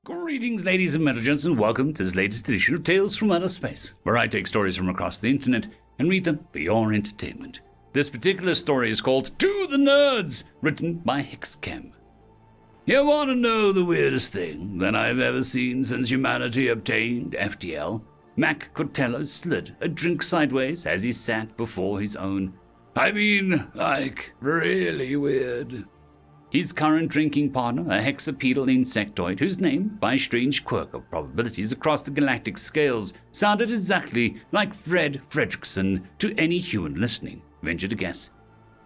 Greetings, ladies and gentlemen, and welcome to this latest edition of Tales from Outer Space, where I take stories from across the internet and read them for your entertainment. This particular story is called To the Nerds, written by hixchem. You want to know the weirdest thing that I've ever seen since humanity obtained FTL? Mac Costello slid a drink sideways as he sat before his own. Really weird. His current drinking partner, a hexapedal insectoid whose name, by a strange quirk of probabilities across the galactic scales, sounded exactly like Fred Fredrickson to any human listening, ventured a guess.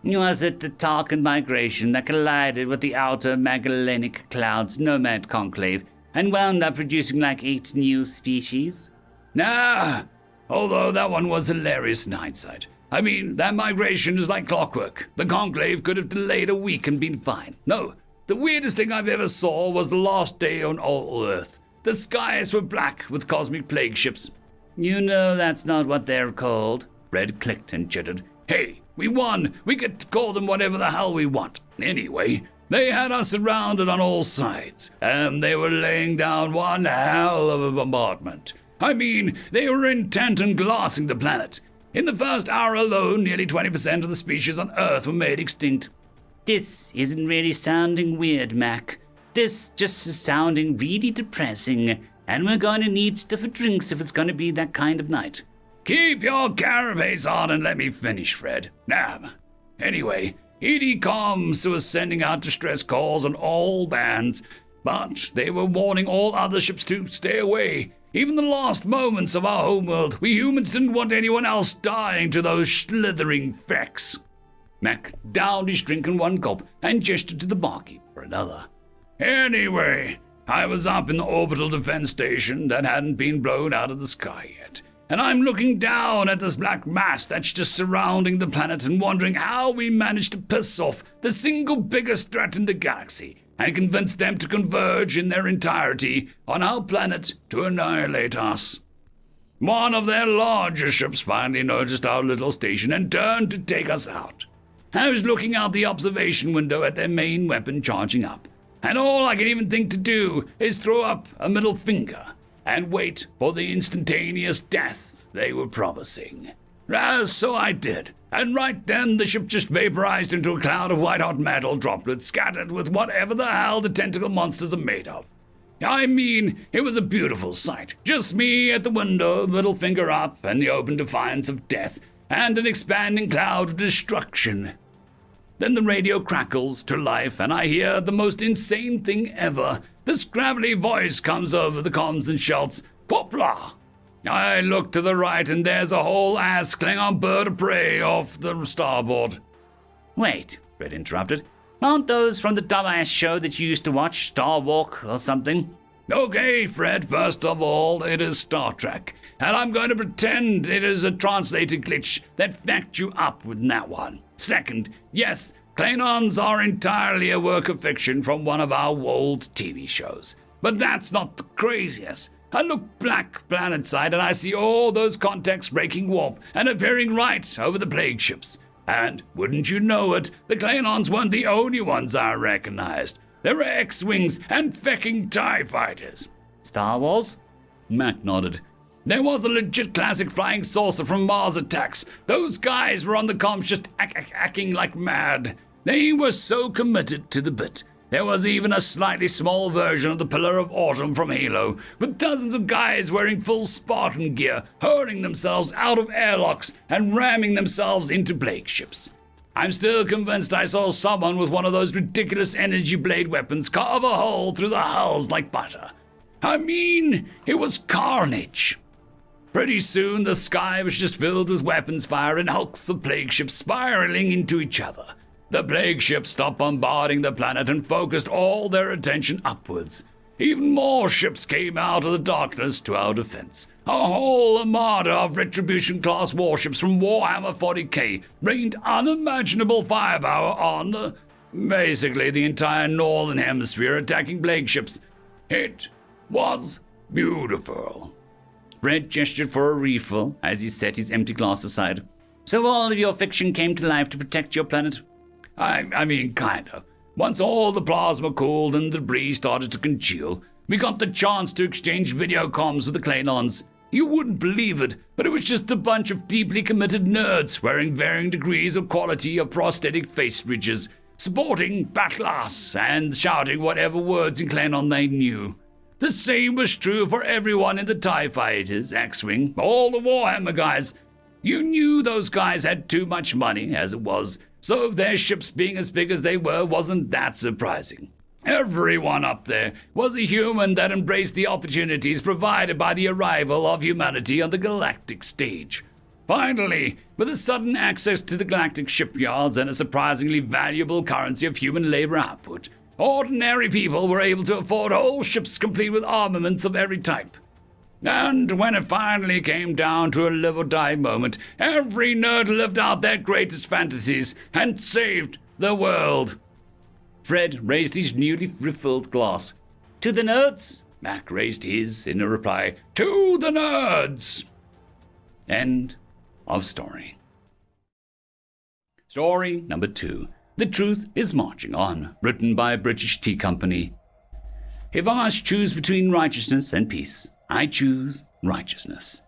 Was it the Tarkin migration that collided with the outer Magellanic Clouds nomad conclave and wound up producing like 8 new species? Nah, although that one was hilarious in hindsight. That migration is like clockwork. The conclave could have delayed a week and been fine. No, the weirdest thing I've ever saw was the last day on all Earth. The skies were black with cosmic plague ships. You know that's not what they're called. Red clicked and jittered. Hey, we won. We get to call them whatever the hell we want. Anyway, they had us surrounded on all sides, and they were laying down one hell of a bombardment. They were intent on glassing the planet. In the first hour alone, nearly 20% of the species on Earth were made extinct. This isn't really sounding weird, Mac. This just is sounding really depressing, and we're going to need stuff for drinks if it's going to be that kind of night. Keep your carapace on and let me finish, Fred. Anyway, EDComs was sending out distress calls on all bands, but they were warning all other ships to stay away. Even the last moments of our homeworld, we humans didn't want anyone else dying to those slithering Fecks. Mac downed his drink in one gulp and gestured to the barkeep for another. Anyway, I was up in the orbital defense station that hadn't been blown out of the sky yet, and I'm looking down at this black mass that's just surrounding the planet and wondering how we managed to piss off the single biggest threat in the galaxy and convince them to converge in their entirety on our planet to annihilate us. One of their larger ships finally noticed our little station and turned to take us out. I was looking out the observation window at their main weapon charging up, and all I can even think to do is throw up a middle finger and wait for the instantaneous death they were promising. So I did. And right then, the ship just vaporized into a cloud of white-hot metal droplets scattered with whatever the hell the tentacle monsters are made of. It was a beautiful sight. Just me at the window, middle finger up, and the open defiance of death, and an expanding cloud of destruction. Then the radio crackles to life, and I hear the most insane thing ever. This gravelly voice comes over the comms and shouts, "Quapla!" I look to the right, and there's a whole ass Klingon bird of prey off the starboard. Wait, Fred interrupted. Aren't those from the dumbass show that you used to watch, Star Walk or something? Okay, Fred, first of all, it is Star Trek, and I'm going to pretend it is a translated glitch that fucked you up with that one. Second, yes, Klingons are entirely a work of fiction from one of our old TV shows. But that's not the craziest. I look black planet-side and I see all those contacts breaking warp and appearing right over the plague ships. And, wouldn't you know it, the Klingons weren't the only ones I recognized. There were X-Wings and fecking TIE fighters. Star Wars? Matt nodded. There was a legit classic flying saucer from Mars Attacks. Those guys were on the comms just acting like mad. They were so committed to the bit. There was even a slightly small version of the Pillar of Autumn from Halo, with dozens of guys wearing full Spartan gear, hurling themselves out of airlocks and ramming themselves into plague ships. I'm still convinced I saw someone with one of those ridiculous energy blade weapons carve a hole through the hulls like butter. It was carnage. Pretty soon the sky was just filled with weapons fire and hulks of plague ships spiraling into each other. The plague ships stopped bombarding the planet and focused all their attention upwards. Even more ships came out of the darkness to our defense. A whole armada of Retribution-class warships from Warhammer 40k rained unimaginable firepower on, basically the entire northern hemisphere, attacking plague ships. It was beautiful. Fred gestured for a refill as he set his empty glass aside. So all of your fiction came to life to protect your planet? Kind of. Once all the plasma cooled and the debris started to congeal, We got the chance to exchange video comms with the Klingons. You wouldn't believe it, but it was just a bunch of deeply committed nerds wearing varying degrees of quality of prosthetic face ridges, sporting bat'lass and shouting whatever words in Klingon they knew. The same was true for everyone in the TIE Fighters, X-Wing, all the Warhammer guys. You knew those guys had too much money as it was, so their ships being as big as they were wasn't that surprising. Everyone up there was a human that embraced the opportunities provided by the arrival of humanity on the galactic stage. Finally, with a sudden access to the galactic shipyards and a surprisingly valuable currency of human labor output, ordinary people were able to afford whole ships complete with armaments of every type. And when it finally came down to a live or die moment, every nerd lived out their greatest fantasies and saved the world. Fred raised his newly refilled glass. To the nerds? Mac raised his in a reply. To the nerds! End of story. Story number 2. The Truth is Marching On, written by a British tea company. If I must choose between righteousness and peace, I choose righteousness.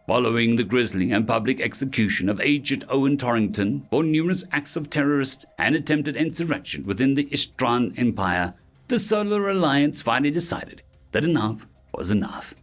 Following the grisly and public execution of Agent Owen Torrington for numerous acts of terrorist and attempted insurrection within the Istran Empire, the Solar Alliance finally decided that enough was enough.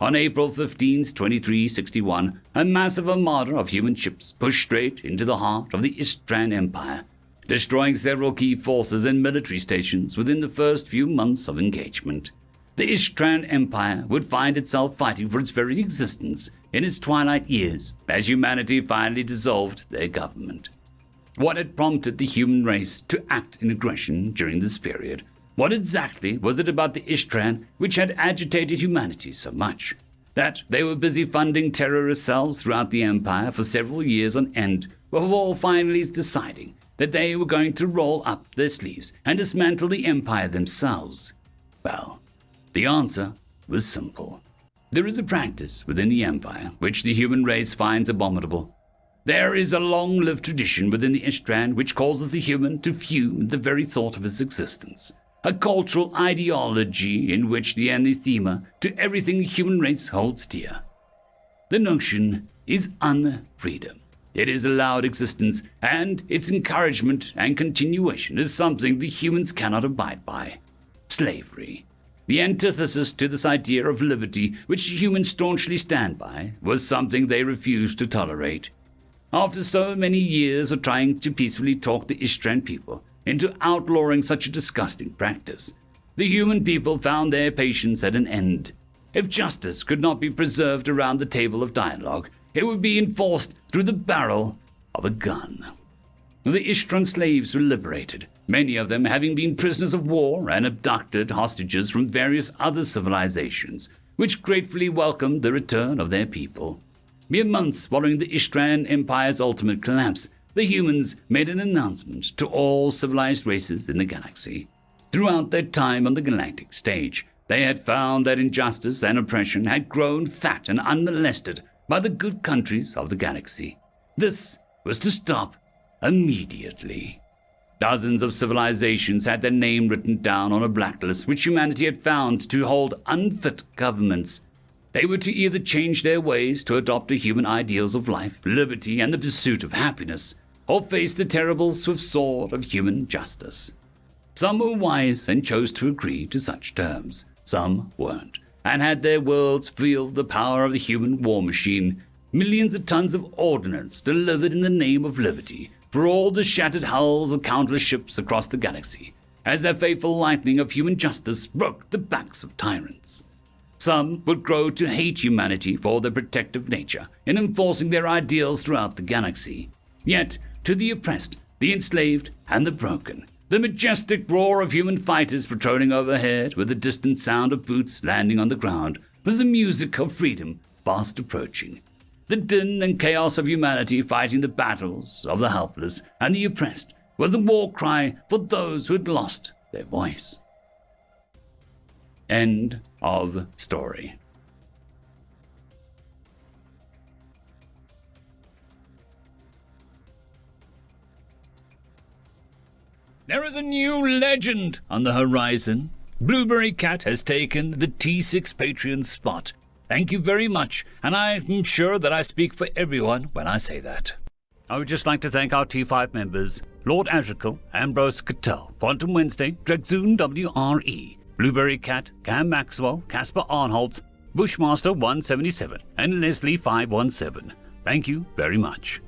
On April 15, 2361, a massive armada of human ships pushed straight into the heart of the Istran Empire, destroying several key forces and military stations within the first few months of engagement. The Istran Empire would find itself fighting for its very existence in its twilight years as humanity finally dissolved their government. What had prompted the human race to act in aggression during this period? What exactly was it about the Istran which had agitated humanity so much? That they were busy funding terrorist cells throughout the Empire for several years on end, before finally deciding that they were going to roll up their sleeves and dismantle the Empire themselves? Well, the answer was simple. There is a practice within the Empire which the human race finds abominable. There is a long-lived tradition within the Istran which causes the human to fume at the very thought of his existence. A cultural ideology in which the anathema to everything the human race holds dear. The notion is unfreedom. It is allowed existence, and its encouragement and continuation is something the humans cannot abide by. Slavery. The antithesis to this idea of liberty, which humans staunchly stand by, was something they refused to tolerate. After so many years of trying to peacefully talk the Istran people into outlawing such a disgusting practice, the human people found their patience at an end. If justice could not be preserved around the table of dialogue, it would be enforced through the barrel of a gun. The Istran slaves were liberated, many of them having been prisoners of war and abducted hostages from various other civilizations, which gratefully welcomed the return of their people. Mere months following the Istran Empire's ultimate collapse, the humans made an announcement to all civilized races in the galaxy. Throughout their time on the galactic stage, they had found that injustice and oppression had grown fat and unmolested by the good countries of the galaxy. This was to stop immediately. Dozens of civilizations had their name written down on a blacklist which humanity had found to hold unfit governments. They were to either change their ways to adopt the human ideals of life, liberty, and the pursuit of happiness, or face the terrible swift sword of human justice. Some were wise and chose to agree to such terms. Some weren't, and had their worlds feel the power of the human war machine. Millions of tons of ordnance delivered in the name of liberty for all the shattered hulls of countless ships across the galaxy, as their fateful lightning of human justice broke the backs of tyrants. Some would grow to hate humanity for their protective nature in enforcing their ideals throughout the galaxy. Yet, to the oppressed, the enslaved, and the broken, the majestic roar of human fighters patrolling overhead with the distant sound of boots landing on the ground was the music of freedom fast approaching. The din and chaos of humanity fighting the battles of the helpless and the oppressed was the war cry for those who had lost their voice. End of story. There is a new legend on the horizon. Blueberry Cat has taken the T6 Patreon spot. Thank you very much, and I'm sure that I speak for everyone when I say that. I would just like to thank our T5 members, Lord Azrakel, Ambrose Cattell, Quantum Wednesday, Drexoon WRE, Blueberry Cat, Cam Maxwell, Casper Arnholtz, Bushmaster 177, and Leslie 517. Thank you very much.